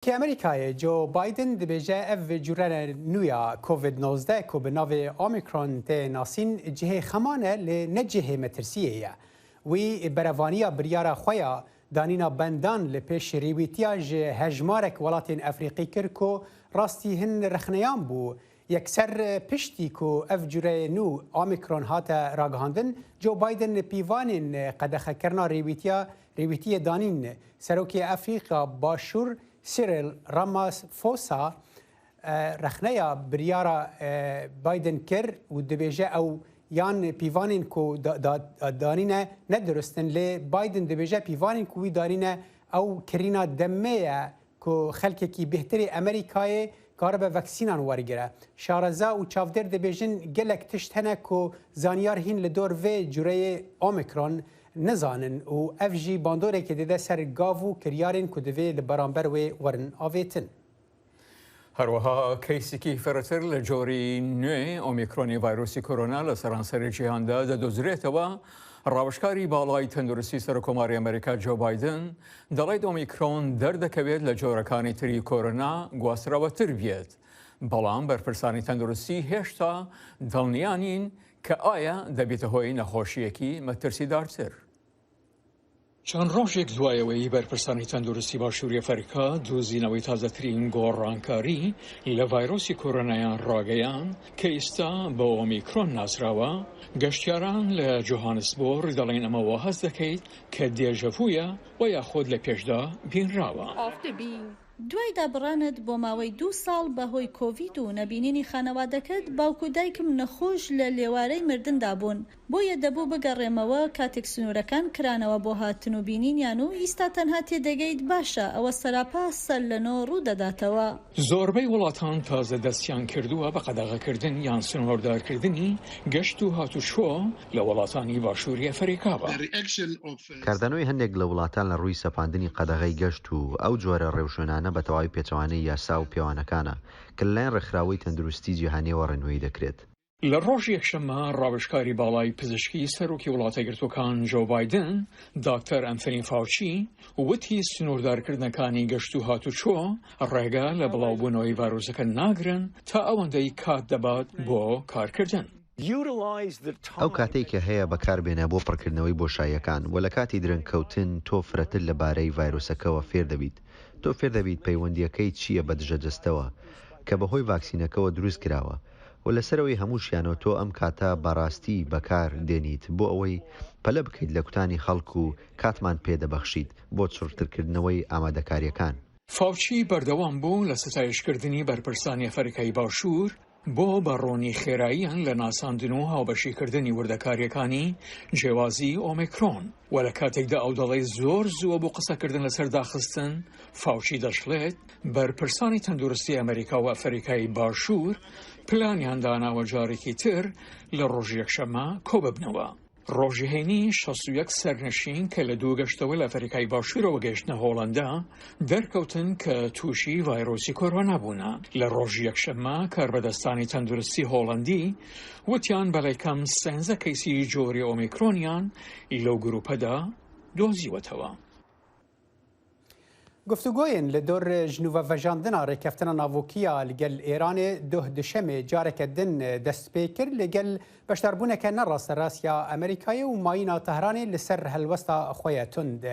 که امریکای جو بایدن دبیجه اف جورن نویا کووید 19 کو به ناو اومیکرون ته ناسین جهه خمانه لنجهه مترسیه وی بروانیا بریارا خویا دانینا بندان لپیش ریویتیا جه هجمارک ولاتین افریقی کرکو راستی هن رخنیان بو یکسر پشتی کو اف جوره نو اومیکرون هاتا راگهاندن جو بایدن پیوانین قدخه کرنا ریویتی دانین سروکی افریقا باشور سیریل رامافوسا رخنیا بریارا بایدن کر و دبیجه او یان پیوانین کو دانینه ندرستن لی بایدن دبیجه پیوانین کوی دانینه او کرینا دمه کو خلک کی بهتری امریکای کارب وکسینان ورگره شارزا و چافدر دبیجن گلک تشتنه کو زانیار هین لدور و جوره اومیکرون نزانن و اف جی باندوره که دیده سر گاو کریارین که دوی لبرانبر و ورن آویتن. هروها کیسی که فراتر لجوری نوی اومیکرونی ویروسی کرونا لسرانسر جهان ده دوزریت و راوشکاری بالای تندرستی سرکوماری امریکا جو بایدن دلید اومیکرون دردکوید لجورکانی تری کرونا گواسرا و تربیت. بلان برپرسانی تندرستی هشتا دلنیانین که آیا دەبێتە هۆی نەخۆشیەکی مەترسیدارتر. چەند ڕۆژێک دوایەوەی بەرپرسانی تەندروستی باشووری ئەفریقا دۆزینەوەی تازەترین گۆڕانکاری لە ڤایرۆسی کۆرۆنایان ڕاگەیان کە ئێستا بە ئۆمیکرۆن ناسراوە گەشتیاران لە جۆهانسبۆرگ دەڵێن ئەمەوە هەست دەکەیت کە دێژەڤوویە و یاخۆد لە پێشدا بینراوە. دوای دابڕانت بۆ ماوەی 2 ساڵ بەهۆی کۆڤید و نەبینینی خانەوادەکەت باوکو دایکم نەخۆش لە لێوارەی مردندا بوون بۆیە دەبوو بگەڕێمەوە کاتێک سنوورەکان کرانەوە بۆ هاتن و بینینیان و ئیستا تەنها تێدەگەیت باشە ئەوە سەراپا سەر لەنۆ ڕوودەداتەوە. زۆربەی وڵاتان تازە دەستیان کردووە بە قەدەغەکردن یان سنووردارکردنی گەشت و هاتوچۆ لە وڵاتانی باشووری ئەفریقاوە. کاردانەوەی هەندێک لە وڵاتان لە ڕووی سەپاندنی قەدەغەی گەشت و ئەو جۆرە ڕێوشوێنانە بە تەواوی پێچەوانەی یاسا و پێوانەکانە کە لەلایەن ڕێکخراوەی تەندروستی جیهانیەوە ڕێنمایی دەکرێت. لە ڕۆژی یەکشەممە ڕاوشکاری باڵای پزیشکی سەرۆکی وڵاتە یەکگرتووەکان جو بایدن داکتەر ئەنتۆنی فاوچی وتی سنووردارکردنەکانی گەشت و هاتوچۆ ڕێگا لە بڵاوبوونەوەی ڤایرۆسەکە ناگرن تا ئەوەندەی کات دەبات بۆ کارکردن. ئەو کاتێک کە هەیە بەکاربێنە بۆ پڕکردنەوەی بۆشاییەکان و لە کاتی درەنگکەوتن تۆ فرەتر لەبارەی ڤایرۆسەکەەوە فێر دەبیت تۆ فێر دەبیت پەیوەندیەکەی چییە بە دژەجەستەوە کە بەهۆی ڤاکسینەکەەوە دروست کراوە و لەسەرەوەی هەمووشیانەوە تۆ ئەم کاتە بەڕاستی بەکار دێنیت بۆ ئەوەی پەلە بکەیت لە کوتانی خەڵک و کاتمان پێدەبەخشیت بۆ چڕترکردنەوەی ئامادەکاریەکان. فاوچی بەردەوام بوو لە ستایشکردنی بەرپرسانی ئەفریقای باشوور بۆ بەڕۆنی خێراییان لە ناساندن و هاوبەشیکردنی وردەکاریەکانی جیاوازی ئۆمیکرۆن و لە کاتێکدا ئەو دەڵێ زۆر زووە بۆ قسەکردن لەسەر داخستن فاوچی دەشڵێت بەرپرسانی تەندروستی ئەمریکا و ئەفریقای باشوور پلانیان داناوە جارێکی تر لە ڕۆژی یەکشەممە کۆ ببنەوە. ڕۆژی هەینی 61 سەرنشین کە لە دوو گەشتەوە لە ئەفریقای باشوورەوە گەیشتنە هۆڵەندا دەرکەوتن کە تووشی ڤایرۆسی کۆرۆنا بوونە. لە ڕۆژی یەکشەممە کاربەدەستانی تەندروستی هۆڵەندی وتیان بەڵێکەم 13 کەیسی جۆری ئۆمیکرۆنیان لەو گروپەدا دۆزیوەتەوە. گفتگوین لدور جنوب وجاندنا رکفتنا ناوکیا لگل ایران ده دشمه جارک دن دست پیکر لگل بشتربونه که نراس راسیا امریکای و ماینا تهرانی لسر هلوستا خویا تند.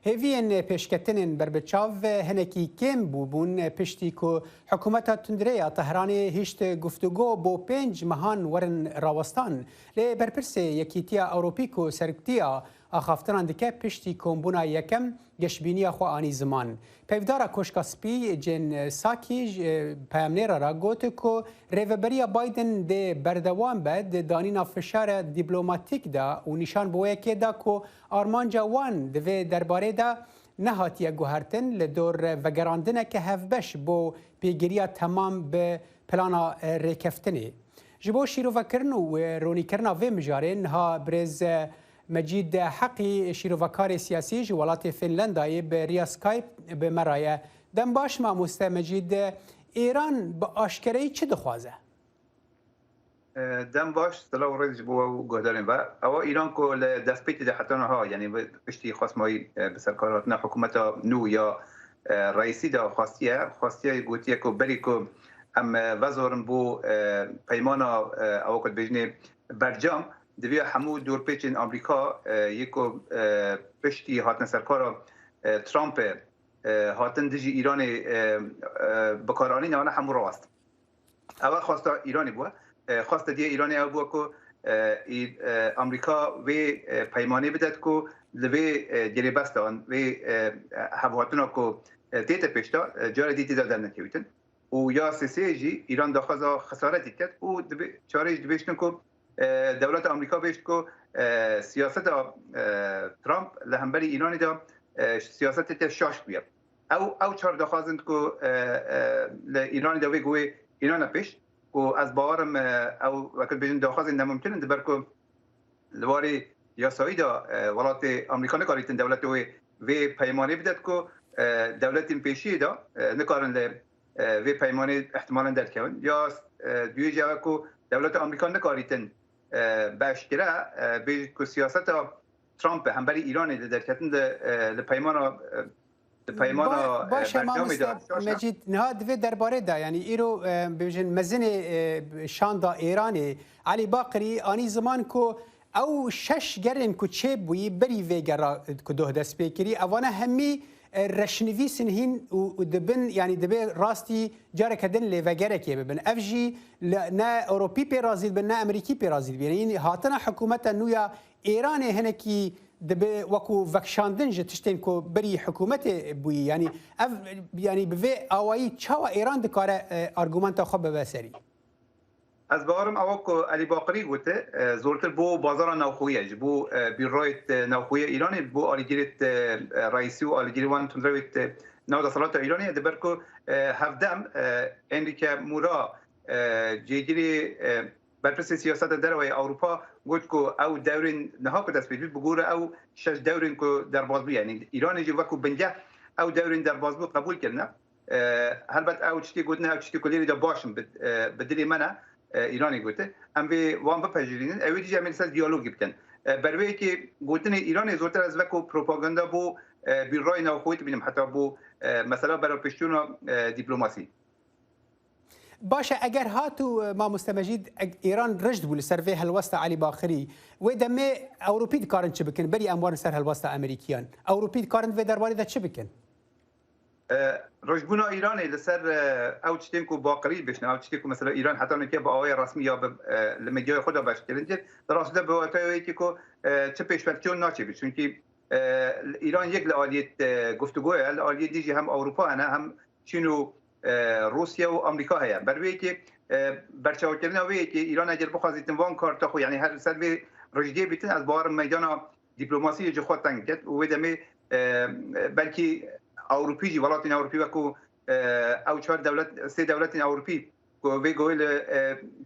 هیوین پیشکتنین بربچاو هنکی کم بوبون پشتی که حکومت تندریا تهرانی هیشت گفتگو بو 5 مهان ورن راوستان لی برپرس یکیتیا اوروپیکو سرکتیا آخافتران دکه پشتی کمبونا یکم گشبینی خو آنی زمان. پیودارا کشکاسپی جن ساکی پیامنیر را گوت که ریوبریا بایدن ده بردوان بد دانینا فشار دیپلماتیک دا و نشان بویه که دا که آرمان جوان دوی درباره دا نهاتی گوهرتن لدور وگراندنه که هفبش بو پیگیریا تمام به پلانا ریکفتنی. جبو شیرو وکرن و رونی کرنا و مجارن ها برز مجید حقی شیروکار سیاسی جوالات فنلندای به ریا سکایپ به مرایه دم باش ما مجید ایران با آشکاری چه دخوازه؟ دم باش سلام ورز بو و گهداریم و اوا ایران کل دست پیت ده حتانه ها یعنی بشتی خاص مایی بسرکارات نه حکومت نو یا رئیسی دا خواستیه گوتیه که بری که ام وزارن بو پیمان اوقات بجنه برجام دوی همو دور پیچین آمریکا یکو پشتی هاتن سرکارا ترامپ هاتن دجی ایران بکارانی نوانه همو راست اول خواستا ایرانی بوا خواستا دیگه ایرانی او بوا که آمریکا وی پیمانی بدد که لوی جری بستان وی هواتنا که دیت پیشتا جار دیتی دادن نکیویتن و یا سیسی ایران داخل خسارتی کرد و چارش دویشتن که دولت آمریکا بیشت که سیاست ترامپ لهمبری ایرانی دا سیاست شاش بیاد او چهار دخوازند که ایرانی دا وی گوی ایران پیش و از باورم او وقت بیشتن دخوازند نممکنند دبر که لواری یاسایی دا ولات آمریکا نکاریتن دولت وی پیمانی بدد که دولت پیشی دا نکارن وی پیمانی احتمالا در کن یا دوی جواب که دولت آمریکا نکاریتن باشکره به که سیاست ترامپ هم برای ایران در کتن لپیمان باشه مجید نهاد و درباره دا یعنی ایرو ببینن مزن شاندا ایرانی علی باقری آنی زمان کو او شش گرن کو چه بوی بری وگرا کو ده دست بکری اوانه همی رشنوی سنهین و دبن یعنی دبه راستی جاره کدن لوگره که ببن افجی نه اوروپی پیرازید بن نه امریکی پیرازید بین یعنی هاتنا حکومت نویا ایران هنکی دبه وکو وکشاندن جتشتن کو بری حکومت بوی یعنی یعنی به اوایی چاوا ایران دکاره ارگومنت خوب بسری از باورم اوا که علی باقری گوته زورتر بو بازار نوخویه بو بیرویت نوخویه ایرانی بو آلیگیریت رئیسی و آلیگیریوان تندرویت نو دستالات ایرانی دبر که هفدم انریکه مورا جیگیری برپرس سیاست دروی اروپا گفت که او دورین نها که دست بیدید بگوره او شش دورین که در بازبو یعنی ایرانی جو وکو بنجه او دورین در بازبو قبول کرنه هربت او چتی گوتنه او چتی کلیری دا باشم بدلی منه ایرانی گوته ام به وام بپذیرین اوی دیگه مثلا دیالوگ بکن بروی که گوتن ایران زورتر از وکو پروپاگاندا بو بیرای نوخویت بینیم حتی بو مثلا برای پشتون دیپلماسی باشه اگر هاتو ما مستمجید ایران رشد بول سروی هلوسط علی باقری و دمه اوروپی کارن چه بکن بری اموار سر هلوسط امریکیان اوروپی کارن و درباره دا چه بکن رجبونا ایرانی لسر او چتیم کو باقری بشنه او چتیم کو مثلا ایران حتی نکه با آوای رسمی یا به لمدیای خود باش کرنجه در اصل به وقتی که کو چه پیشبرچون ناچه بید چون که ایران یک لعالیت گفتگوه لعالیت دیجی هم اروپا هنه هم چین و روسیه و آمریکا هیا بروی که برچاو کردن اوی که ایران اگر بخواد وان کارتا خو یعنی هر سر به رجدی بیتن از بار میدان دیپلماسی جو خود تنگ کرد و دمه بلکه اوروپی جی ولاتین اوروپی وکو او چهار دولت سه دولت اوروپی کو وی گویل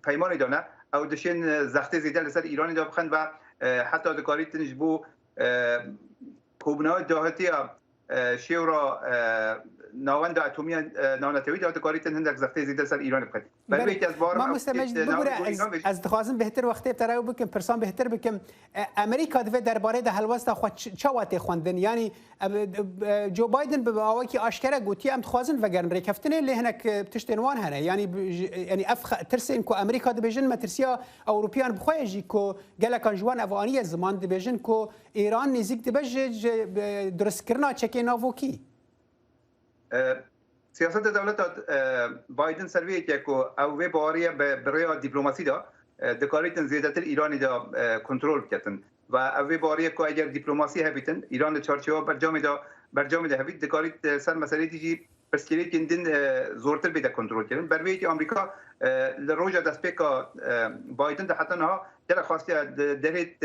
پیمانی دانه او دشین زخته زیده لسر ایرانی دا بخند و حتی دکاریتن جبو کوبنای داهتی شیورا ناوند اتمی نانتوی دا دکاریتن هندک زخته زیده لسر ایران بخند برای که از ما مستمجد بگوره از دخوازم بهتر وقتی تراو بکن پرسان بهتر بکن امریکا دوی درباره ده هلوسط خود چواتی خوندن یعنی جو بایدن به آوایی که آشکره گوتی ام دخوازن وگرن ریکفتنه لهنک تشتنوان هنه یعنی اف ترسین کو امریکا دبیجن مترسیا اوروپیان بخویجی کو گلکان جوان افغانی زمان دبیجن کو ایران نزیک دبج درست کرنا چکی ناوکی سیاست دولت بایدن سروی که او وی باریه برای دیپلماسی دا دکاریتن زیادتر ایرانی دا کنترل کردن و او باریه که اگر دیپلماسی هبیتن ایران چارچوب برجام ده هبید دکاریت سر مسئله دیجی پرسکری کندن زورتر بیده کنترل کردن بروی که آمریکا لروجا دست پیکا بایدن ده حتی نها دل خواستی دلیت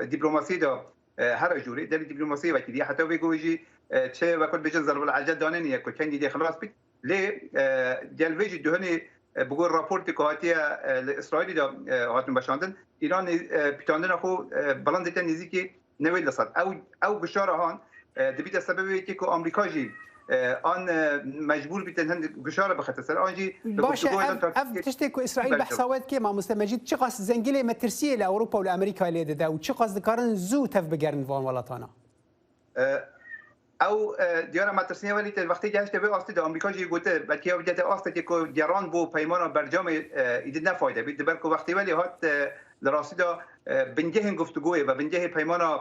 دیپلماسی دا هر جوری دلیت دیپلماسی وکیلی حتی وی گویجی چه وقت بيجي ضرب العجل دانني يكو كان دي خلاص بيت ليه جلويجي دهني بقول رابورت كواتيا الاسرائيلي دا هاتن باشاندن ايران بيتاندن اخو بلند نزيكي نوي لصد او بشاره هان دبيت السبب كي امريكا جي آن مجبور بیتن هند گشاره بختصر آنجی باشه اف تشتی که اسرائیل بحثاوت که ما مستمجید چه قصد زنگیل مترسیه لاوروپا و امریکا لیده ده و چه قصد کارن زو تف بگرن وان ولاتانا او دیار مترسنی ولی وقتی جهش به آستی آمریکا جی گوته بلکه وجهت آستی که گران بو پیمان برجام ایده نفایده بید بلکه وقتی ولی هات لراسی دا بنجه گفتگوی و بنجه پیمان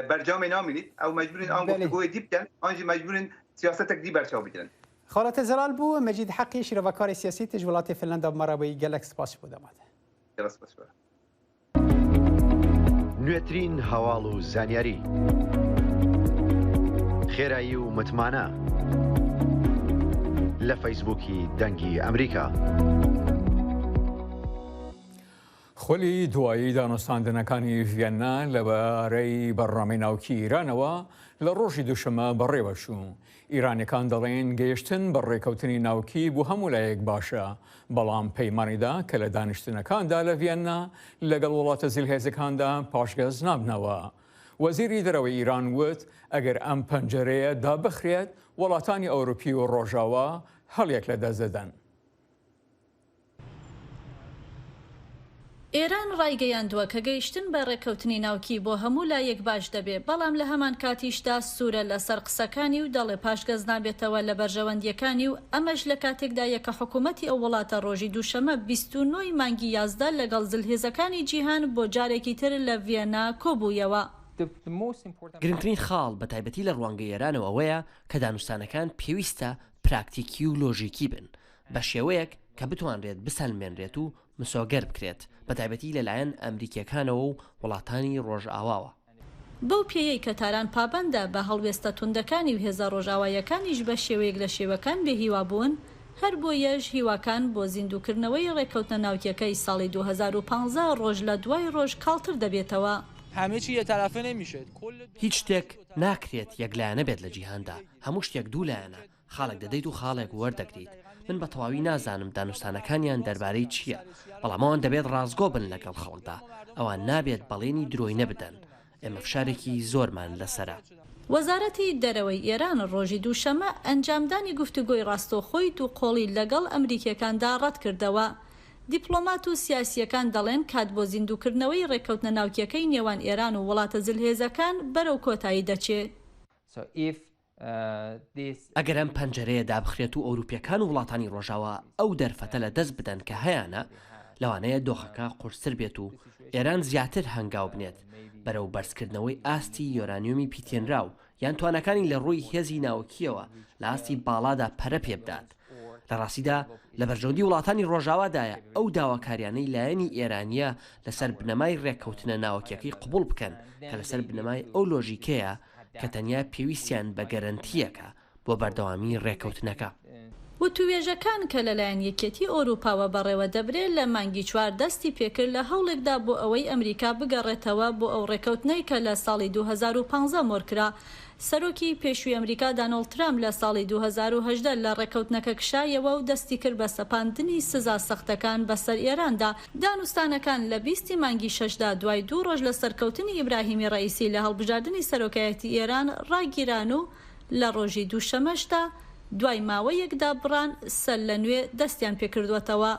برجام نامینید او مجبورین آن گفتگوی دیب کن آنجی مجبورین سیاستک دی برچاو بگیرن. خالت زلال بو مجید حقی شروکار سیاسی تجولات فنلند مرابی گلکس پاس بوده ماده. درست باشه. نوێترین هەواڵ و زانیاری خێرایی و متمانە لە فەیسبووکی دەنگی ئەمریکا. خۆلی دوایی دانوستاندنەکانی ڤیەننا لەبارەی بەڕامەی ناوکی ئیرانەوە لە ڕۆژی دووشەمە بەڕێوەچوو. ئیرانیەکان دەڵێن گەیشتن بە ڕێکەوتنی ناوکی بۆ هەموو لایەک باشە، بەڵام پەیمانیدا کە لە دانیشتنەکاندا لە ڤیەننا لەگەڵ وڵاتە زیلهێزەکاندا پاشگەز نابنەوە. وەزیری دەرەوەی ئیران وت ئەگەر ئەم پەنجەرەیە دابخرێت وڵاتانی ئەوروپی و ڕۆژاوا هەڵیەک لە دەست دەدەن. ئێران ڕایگەیاندووە کە گەیشتن بە ڕێکەوتنی ناوکی بۆ هەموو لایەک باش دەبێت، بەڵام لە هەمان کاتیشدا سوورە لەسەر قسەکانی و دەڵێ پاشگەز نابێتەوە لە بەرژەوەندیەکانی و ئەمەش لە کاتێکدایە کە حکوومەتی ئەو وڵاتە ڕۆژی دووشەمە 29 مانگی 11 لەگەڵ زلهێزەکانی جیهان بۆ جارێکی تر لە ڤیەننا کۆبوویەوە. گرنگترین خاڵ بە تایبەتی لە ڕوانگەی ئێرانەوە ئەوەیە کە دانوستانەکان پێویستە پراکتیکی و لۆژیکی بن بە شێوەیەک کە بتوانرێت بسەلمێنرێت و مسۆگەر بکرێت بە تایبەتی لەلایەن ئەمریکیەکانەوە و وڵاتانی ڕۆژئاواوە. بەو پێیەی کە تاران پابەندە بە هەڵوێستە توندەکانی و هێزە ڕۆژاوایەکانیش بە شێوەیەک لە شێوەکان بێهیوا بوون، هەر بۆ یەش هیواکان بۆ زیندووکردنەوەی ڕێکەوتنە ناوکیەکەی ساڵی 2015 ڕۆژ لە دوای ڕۆژ کاڵتر دەبێتەوە. هیچ شتێک ناکرێت یەکلایەنە بێت لە جیهاندا، هەموو شتێک دوو لایەنە، خاڵێک دەدەیت و خاڵێک وەردەگریت. من بە تەواوی نازانم دانوستانەکانیان دەربارەی چییە، بەڵام ئەوان دەبێت ڕازگۆ بن لەگەڵ خەڵکدا، ئەوان نابێت بەڵێنی درۆی نەبدەن. ئێمە فشارێکی زۆرمان لەسەرە. وەزارەتی دەرەوەی ئێران ڕۆژی دووشەمە ئەنجامدانی گفتوگۆی ڕاستۆخۆی دووقۆڵی لەگەڵ ئەمریکیەکاندا ڕەت کردەوە. دیپلۆمات و سیاسیەکان دەڵێن کات بۆ زیندووکردنەوەی ڕێکەوتنە ناوکیەکەی نێوان ئێران و وڵاتە زلهێزەکان بەرەو کۆتایی دەچێت. ئەگەر ئەم پەنجەرەیە دابخرێت و ئەوروپیەکان و وڵاتانی ڕۆژاوە ئەو دەرفەتە لە دەست بدەن کە هەیەە، لەوانەیە دۆخەکە قورستر بێت و ئێران زیاتر هەنگاو بنێت بەرەو بەرزکردنەوەی ئاستی یۆرانیۆمی پیتێنراو یان توانەکانی لە ڕووی هێزی ناوکیەوە لە ئاستی باڵادا پەرە پێ بدات. لە ڕاستیدا لە بەرژەوندی وڵاتانی ڕۆژاوادایە ئەو داواکاریانەی لایەنی ئێرانیە لەسەر بنەمای ڕێکەوتنە ناوکیەکەی قبول بکەن کە لەسەر بنەمای ئەو لۆژیکەیە کە تەنیا پێویستیان بە گەرەنتیەکە بۆ بەردەوامی ڕێکەوتنەکە. وتوێژەکان کە لەلایەن یەکێتی ئۆروپاوە بەڕێوە دەبرێت لە مانگی 4 دەستی پێکرد لە هەوڵێکدا بۆ ئەوەی ئەمریکا بگەڕێتەوە بۆ ئەو ڕێکەوتنەی کە لە ساڵی 2015 مۆرکرا. سەرۆکی پێشووی ئەمریکا دانۆڵد ترامپ لە ساڵی 2018 لە ڕێکەوتنەکە کشایەوە و دەستی کرد بە سەپاندنی سزا سەختەکان بەسەر ئێراندا. دانوستانەکان لە 20 مانگی 6دا دوای 2 ڕۆژ لە سەرکەوتنی ئیبراهیمی ڕئیسی لە هەڵبژاردننی سەرۆکایەتی ئێران ڕاگیران و لە ڕۆژی دووشەمەشتا دوای ماوەیەکدا بڕان سەر لە نوێ دەستیان پێکردوێتەوە.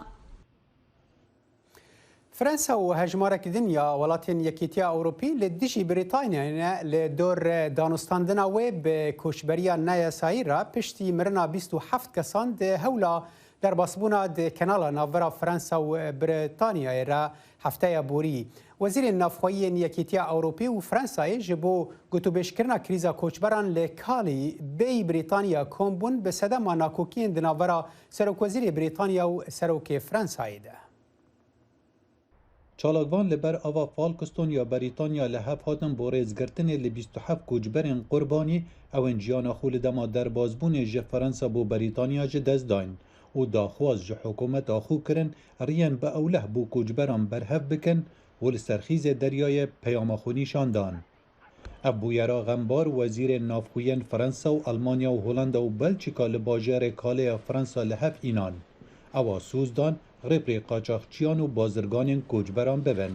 فرەنسا و هەژمارەکردنیا وڵاتین یەکێتیە ئەوروپی لە دژی بریتانیا لە دۆر دانوستاندنا وێ بە کۆچبەریە نایەساییرا پشتی مرنا 27 کەسان هەولا دەرباسبوونا کەناڵە ناوبەرە فرەنسا و بریتانیایە هەفتەیە بوری. وەزیری نافخۆییên یەکێتیە ئەوروپی و فرەنسایە ji بۆ گوتوبێژکردنا کریزا کۆچبەران لە کاڵی بێی بریتانیا کۆمبوون بە سەدەما ناکۆکیên di navbera Serokvezîrê Brîtanya û Serokê Frensayê de. Çalakvan li ber ava Falkiston ya Brîtanya li hev hatin bo rêzgirtinê li 27 koçberên qurbanî ewên jiyana xwe li dema derbasbûnê ji Fransa bû Brîtanya ji dest dayîn û daxwaz ji hikûmeta xwe kirin riyên bi ewleh bû koçberan berhev bikin û li serxîzê deryayê peyama xwe nîşan dan. Ev bûyera xembar wezîrên navxwiyên Fransa û Almanya û Hollanda û Belçîka li bajarê Calêya Fransa li hev înan. Ewa sûz dan rêpirê qaçaxçiyan û bazirganên koçberan bibin.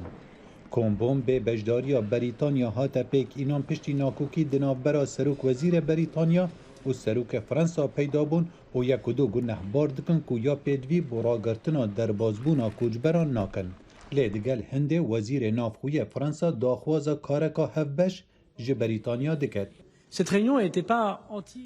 Kombon bê bejdariya Brîtanya hate pêk înan piştî nakokî di navbera Serokwezîrê Brîtanya û Serokê Fransa peyda bûn û yek û du guneh bar dikin ku ya pêdivî bo ragirtina derbasbûna koçberan nakin. Lê digel Hindê wezîrê navxwiyê Fransa daxwaza kareka hevbeş ji Brîtanya dikir.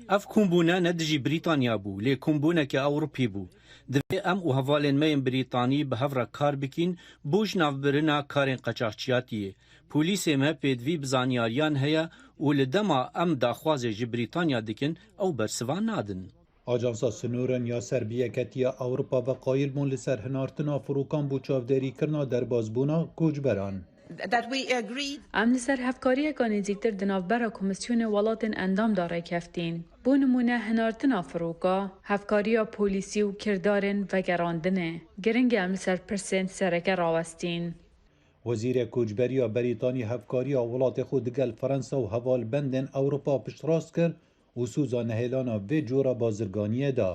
اف کومبونا ندجی بریتانیا بو لی کومبونا که اوروپی بو دوی ام و هوالین میم بریتانی به هفرا کار بکین بوش نافبرنا کارین قچاقچیاتیه پولیس ما پیدوی بزانیاریان هیا و لدما ام داخواز جی بریتانیا دکن او برسوان نادن. آژانسا سنورن یا سربیەکەتیە ئەوروپا بە قایل بوون لەسەر هەنارتنا فڕوکان بۆ چاودێریکردنا دەربازبوونا کوچبەران. ئەم لەسەر هەفکاریەکان نزیکتر di navbera Komîsyonê Welatên Endam da rêkeftin. Bû nimûne hinartina firûka, hevkariya polîsî û kirdarên vegerandinê. Giring e em li ser pirsên sereke rawestîn. وەزیرە کوچبەریya بەریتانی هەفکاریya وڵاتê xwe digel Fransa û hevalbendên Ewropa piştrast kir û sûza nehêlana vê cora bazirganiyê da.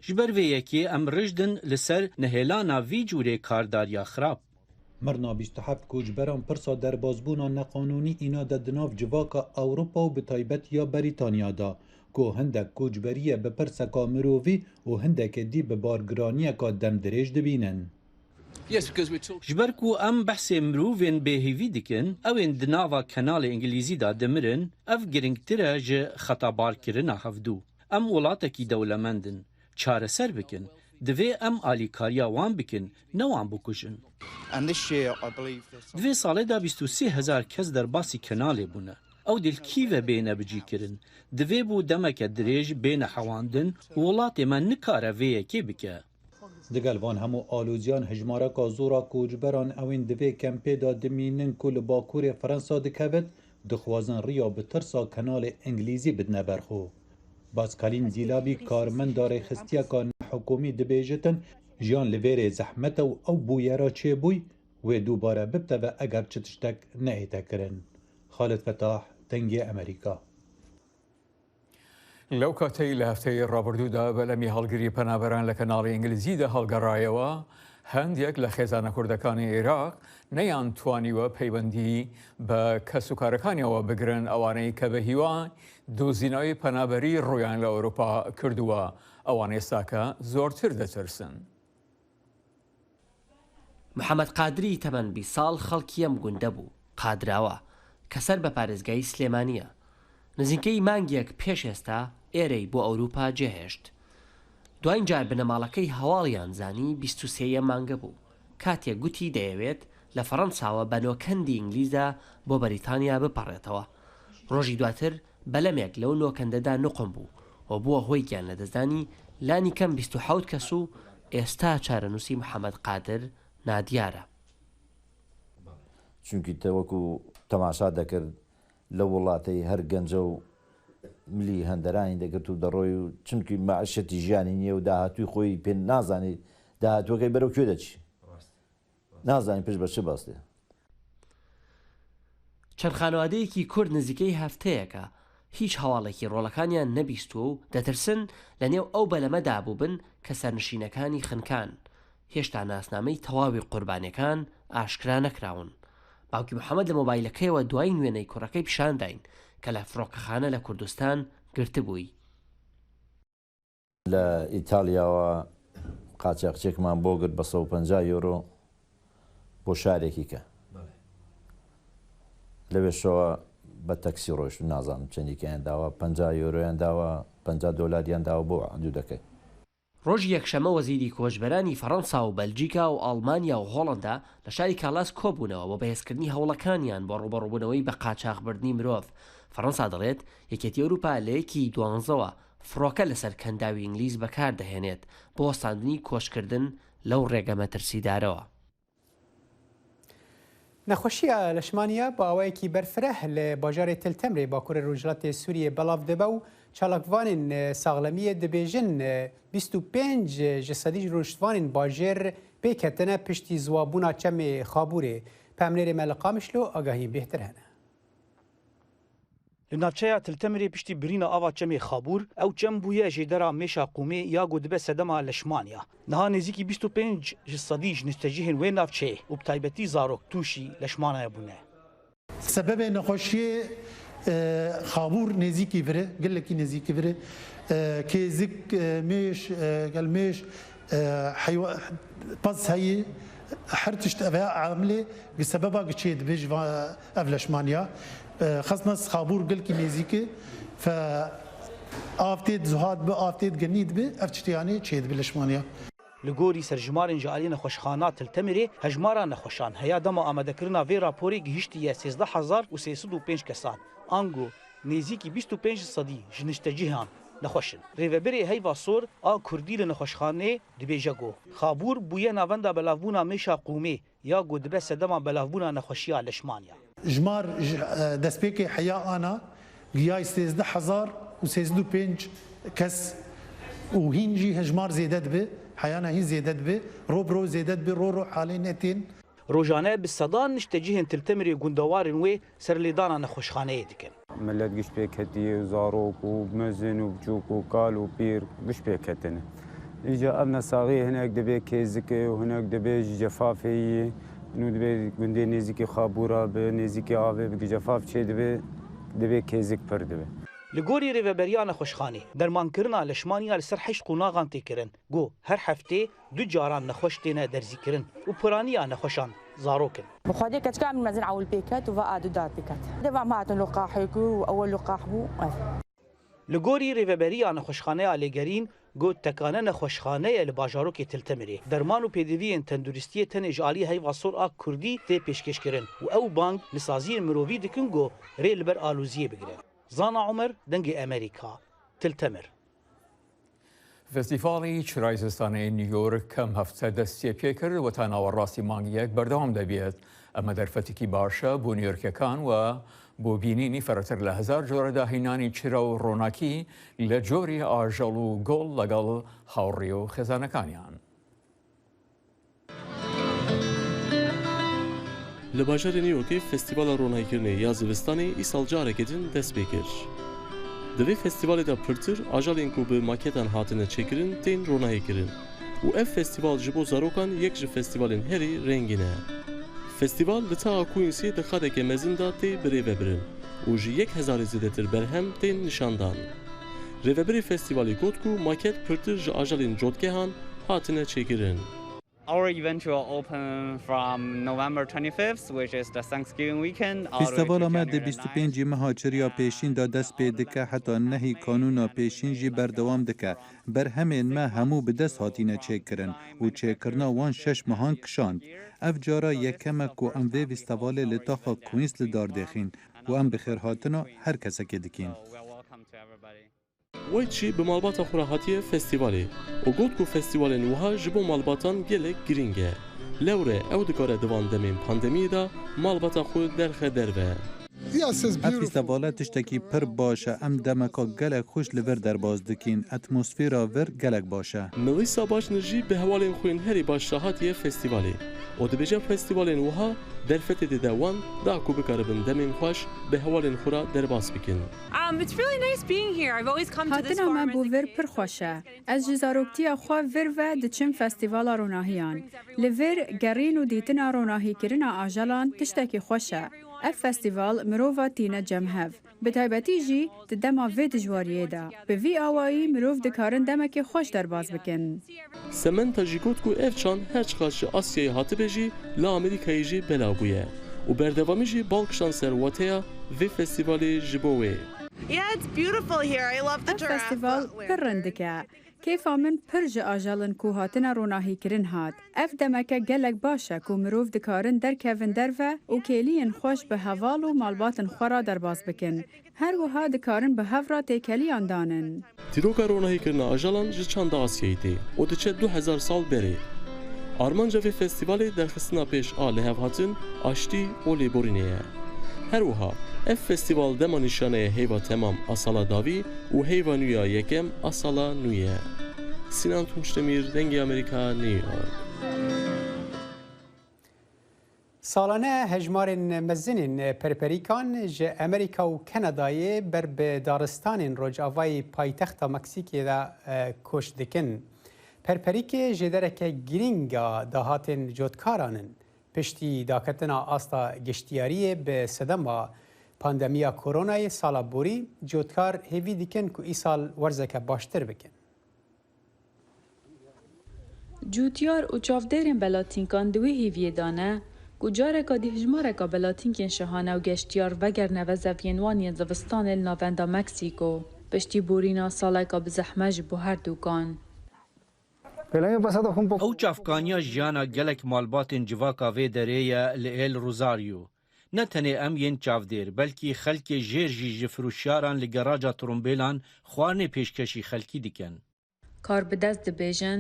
ji ber vê yekê em rijdin li ser nehêlana vî cûrê kardariya xirab. Mirna 27 کوچبەران pirsa derbazbûna neqanûnî îna de di nav civaka Ewropa û bi taybetiya Berîtanya da ku hindek koçberiye bi pirseka mirovî û hindekê dî bi bargiraniyeka demdirêj dibînin. ji ber ku em behsê mirovên bêhêvî dikin ew ên di nava kenalê İngilîzî da dimirin ev giringtir e ji xetabarkirina hevdû. Em welatekî dewlemendin çareser bikin divê em alîkariya wan bikin ne wan bikujin. Divê salê da 23,000 kes derbasî kenalê bûne. Ew dilkî ve bêne bicîkirin. Divê bû demeke dirêj bêne hewandin û welatê me nikare vê yekê bike. Digel van hemû alûziyan hejmareka zora koçberan ew ên divê kempê da dimînin ku li Bakurê Fransa dikevit dixwazin rêya bi tirsa kenalê İngilîzî bidine berxwe. Baskalîn Zîlabî karmenda rêxistiyeka nehukûmî dibêjitin jiyan li vêrê zehmete û ew bûyera çêbûy wê dubare bibteve eger çi tiştek nehête kirin. Xalid Fetah, Dengê Amerîka. لەو کاتەی لە هەفتەی ڕابردوودا بەلەمی هەڵگری پەنابەران لە کەناڵی ئینگلیزیدا هەڵگەڕایەوە هەندێک لە خێزانە کوردەکانی عێراق نەیان توانیوە پەیوەندی بە کەسوکارەکانیەوە بگرن ئەوانەی کە بە هیوای دۆزینەوەی پەنابەری ڕویان لە ئەوروپا کردووە ئەوان ئێستاکە زۆرتر دەترسن. محەممەد قادری تەمەەن 20 ساڵ خەڵکی ئەم گوندە بوو قادراوە کە سەر بە پارێزگای سلێمانیە. نزیکەی مانگێک پێش ئێستا ئێرەی بۆ ئەوروپا جێهێشت. دوای جار بنەماڵەکەی هەواڵیان زانی 23 مانگە بوو. کاتێک گوتی دەیەوێت لە فەڕەنساوە بەنۆکەندی ئینگلیزدا بۆ بەریتانیا بپەڕێتەوە. ڕۆژی دواتر بەلەمێک لەو نۆکەندەدا نوقم بوو و بووە هۆی گیان لە دەستدانی لانی کەم 27 کەس و ئێستا چارەنووسی محەممەد قادر نادیارە. چونکی تەوەکو تەماشا دەکرد لە وڵاتی هەر گەنجە و ملی هەندەرانی دەگرت و دەڕۆی و چونکی مەعشەتی ژیانی نییە و داهاتووی خۆی پێ نازانێت داهاتوەکەی بەرەو کوێ دەچی نازانانی پێش بە چ باستێ. چەند خانوادەیەکی کورد نزیکەی هەفتەیەکە هیچ هەواڵێکی ڕۆڵەکانیان نەبیستوە و دەترسن لە نێو ئەو بەلەمەدا بووبن کە سەرنشینەکانی خنکان هێشتا ناسنامەی تەواوی قوربانیەکان ئاشکرا نەکراون. باوکی محەممەد لە مۆبایلەکەیەوە دوای نوێنەی کوڕەکەی پیشانداین کە لە فڕۆکەخانە لە کوردستان گرتبووی. لە ئیتالیاوە قاچاقچێکمان بۆ گرت بە 150 یۆرۆ بۆ شارێکی کە لەوێشەوە بە تەکسی ڕۆیشت نازانم چەندێکیان داوە 50 یۆرۆیان داوە 50 دۆلاریان داوە بۆ دوودەکەی. ڕۆژی یەکشەمە وەزیری کۆچبەرانی فەڕەنسا و بەلجیکا و ئەڵمانیا و هۆڵندا لە شاری کالاس کۆبوونەوە بۆ بەهێزکردنی هەوڵەکانیان بۆ ڕوبەڕووبوونەوەی بە قاچاقبردنی مرۆڤ. فەڕەنسا دەڵێت یەکێتی ئەوروپا لە یەکی دوانزەوە فڕۆکە لەسەر کەنداوی ئینگلیز بەکار دەهێنێت بۆ وەستاندنی کۆشکردن لەو ڕێگەمە ترسیدارەوە. نەخۆشیە لەشمانیا بە ئەوەیەکی بەرفرە لە باژارێ تلتەمرێ باکوورە ڕۆژهەڵاتی سووریە بەڵاو دەبە و چالاکوانین ساغلەمیە دەبێژن 25 جسەدیج ڕۆژوانین باژێر پێکەتەنە پشتی زوابوونا چەمێ خابوورێ پامنێرێ مە لە قامشلۆ ئاگاهی بێتر هەنە. Li navçeya Tiltemirê piştî birîna ava çemê xabûr ew çem bûye jê dera mêşa qûmê ya got dibe sedema leşmaniya. Niha nêzîkî 25 ji sedî ji nûstecihên wê navçeyê û bi taybetî zarok tûşî leşmanaya bûne. Sebebê nexweşiyê xabûr nêzîkî vire, gelekî nêzîkî vire, kêzik mêş, gelmêş, pez heyê her tişt ev amilê bi sebeba çê dibêj ev leşmaniya. خصنا خابور قل كي نزيكي ف آفتید زهاد به آفتید گنید به افتشتیانی چید بلشمانیا لگوری سرجمارن جالی نخوشخانات التمری هجمارا نخوشان هيا دما آمده کرنا وی راپوری گهشتی 13305 کسان آنگو نزیکی 25 صدی جنشتجیهان نخوشن ریوبری هیوا سور آ کردی لنخوشخانه دبیجگو خابور بویه ناوندا بلاوبونا میشا قومی یا گودبه سدما بلاوبونا نخوشیا لشمانیا جمار دسپیک حیا آنا گیای 13005 کس و هینجی هجمار زیدت به حیانا هین زیدت به رو زیدت به رو حالی نتین روجانه بالصدان نشتجيهن تلتمري گوندوارن وي سرليدانا نخوشخانه دكن ملت قش بيكتي وزاروك وبمزن وبجوك وقال وبير قش بيكتنا إجا أبنا صاغي هناك دبي كيزكي وهناك دبي جفافي نو دبي گوندي نزيكي خابورا بنزيكي آوي بجفاف چه دبي كيزك پر دبي لگوری ریوبریان خوشخانه درمان کرنا لشمانیا لسر حش قوناغان تکرن گو هر هفته دو جاران نخوش تینا درزی کرن و پرانیا نخوشان زاروكن بخادي كتكا من مزن عول بيكات وفا ادو دار بيكات دابا ما عطن لقاح يكو اول لقاح بو لگوری ریوبریان خوشخانه لگرین گو تکانه نخوشخانه لباجاروک تلتمری درمان و پیدوی تندرستی تنج عالی هی واسور آ کردی تی پیشکش کرن و او بانک لسازی مرووی دکن گو ریل بر آلوزیه بگیرن زانا عمر دنگ امریکا تلتمر فستیوالی چرایزستانی نیویورک کم هفته دستی پی کرد و تناور راستی مانگیک بردام دبیت اما در فتکی باشا بو نیویورکیکان و بو بینینی فراتر لهزار جور داهینانی چرا و روناکی لجوری آجال و گل لگل هاوری و خزانکانیان. لباجر نیویورکی فستیوال روناکیرنی یا زوستانی ایسال جارکتین دست بکر. دوی فستیوالی دا پرتر آجالین کو به ماکتان هاتنه چکرین تین رونایی کرن و اف فستیوال جبو زاروکان یک ج فستیوالین هری رنگینه. فستیوال لتا کوینسی دخاده که مزن داتی بری وبرن و جی 1000 زیدتر برهم تین نشاندان. ریوبری فستیوالی گوت کو ماکت پرتر ج آجالین جودکهان هاتنه چکرن. Our event will open from November 25th, which is the Thanksgiving weekend. فستیوال آمد 25 ماه چریا پیشین دا دست پی دکه حتی نهی قانونا پیشین جی بردوام دکه بر همین ما همو به دست هاتینه چک کرن و چک کرنا وان 6 ماهان کشاند. اف جارا یکمه کو ام وی فستیوال لطاقا کوینس لدار دخین و ام بخیر هاتنا هر کسا که دکین. وایچی به مالباتا خوراهاتی فستیوالی و گوت کو فستیوال نوها جبو مالباتان گلک گرینگه لوره او دکاره دوان دمین پاندمی دا مالباتا خود درخه دروه فستیوالا تشتکی پر باشه ام دمکا گلک خوش لور در باز دکین اتمسفیرا ور گلک باشه ملیسا باش نجی به حوالین خوین هری باش راحتی فستیوالی و دبیجه فستیوال نوها در فتد دوان دا کو بکاربن دمین خوش به حوالین خورا در باز بکن. It's really nice being here. I've always come to this هاتنا farm ما بو ور پر خوشه. از جزاروکتی خوا ور و دچم فستیوال روناهیان. لور گرین و دیتنا روناهی کرنا آجالان تشتکی خوشه. اف فستیوال مروفا تینا جمهف. به تایبتی جی دما وید جواریه دا. به وی آوایی مروف دکارن دمک خوش در باز بکن. سمن تاجیکوت کو افچان هرچ خاش آسیای هاته بجی لا امریکایی جی بلا بویه. و بردوامی جی بالکشان سرواتیا وی فستیوالی جبوه. Yeah, it's beautiful here. I love the giraffe. فستیوال پرندکه. کیف من پرج آجالن کو هاتنا روناهی کرن هات. اف دمکه گلک باشه کو مروف دکارن در کفن درفه و کلین خوش به حوال و مالباتن خورا در باز بکن. هر وها دکارن به هفرا تکلی اندانن. تیروکا روناهی کرن آجالان جی چند آسیایی تی. و دچه 2000 سال بری. آرمانجا وی فستیوالی در خستنا پیش آله هف هاتن آشتی و لیبورینیه. هر وها اف فستیوال دما نشانه هیوا تمام اصالا داوی و هیوا نویا یکم اصالا نویه. سینان تونشتمیر دنگی امریکا نیویورک. سالانه هجمار مزنین پرپریکان ج امریکا و کانادای بر به دارستان رجاوای پایتخت مکسیکی دا کش دکن. پرپریک جدرک گرینگا دهاتن جودکارانن. پشتی داکتنا آستا گشتیاری به صدما پاندمیا کورونای سالا بوری جودکار هیوی دیکن که ای سال ورزک باشتر بکن. جوتیار و چافدرین بلاتینکان دوی هیوی دانه جارێکا دیهژمارێکا بەلاتینکên şehane û geştiyar vegerine ve zeviyên zivistanê li navenda Meksîko. Piştî borîna saleka bi zehme ji bo her dûkan. ئەو چافکانیا ژیانە gelek malbatên civaka vê derê ye li El Rosario. Ne tenê em yên çavdêr, belkî xelkê jêr jî ji firûşyaran li geraja trombêlan xwarinê pêşkêşî xelkî dikin. Kar bi dest dibêjin,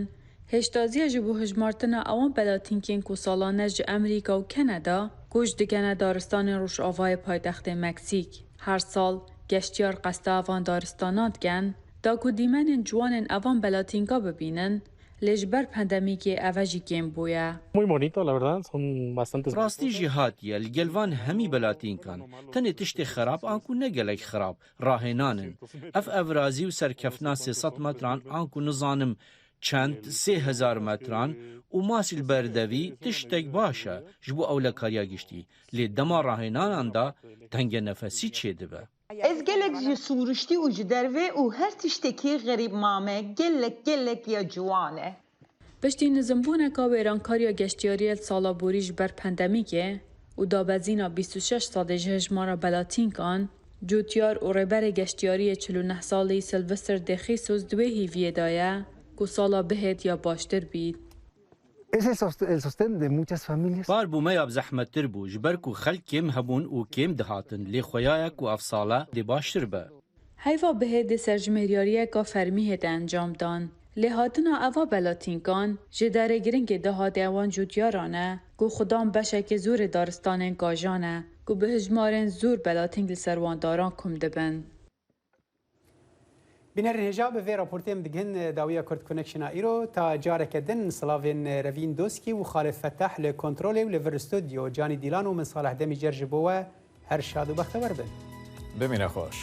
hêştaziya ji bo hejmartina ewan belatînkên ku salane ji Emerîka û Kanada koç dikene daristanên Rojavayê paytextê Meksîk. Her sal geştiyar qesta evan daristanan dikin, da ku dîmenên ciwanên evan belatînka bibînin, lê ji ber pandemîkê ev jî kêm bûye. Rastî jî hatiye li gel van hemî belatînkan. Tenê tiştê xerab an ku ne gelek xerab, rahênanin. Ev evrazî û serkefna 300 metran an ku nizanim çend 3000 metran û masî li berdevî tiştek baş e ji bo ewlekariya giştî. Lê dema rahênanan da tenge nefesî çê dibe. Ez gelek ji sûriştî û ji dervê û her tiştekî xerîb mame gelek ya ciwan e. Piştî nizimbûneka wêrankariya geştiyariyê sala borî ji ber pandemîkê û dabezîna 26 salê ji hejmara belatînkan, cûtiyar û rêberê geştiyariyê 49 salî Silvester de Jesus di wê hêviyê de ye ku sala bihêt ya baştir bît. Barbûmeya bi zehmettir bû ji ber ku xelk kêm hebûn û kêm dihatin lê xweyaye ku ev sala dê baştir be. Heyva bihêdê serjimêriyariyeka fermî hêde encam dan. Lê hatina eva belatînkan ji derê giringê de hate ewan cûtiyaran e ku xudan beşekê zûrê daristanên kajan e ku bi hejmarên zûr belatînk li ser wan daran kum dibin. Bînerên hêja bi vê raportê em digin dawiya Kurd Connectiona îro ta careke din silavên Revîn Doskî û Xalid Fettah li kontrolê û li vir stûdyo Canî Dîlan û min Saleh Demî cer ji bo we her şad û bextewer bin. Bimîne xweş.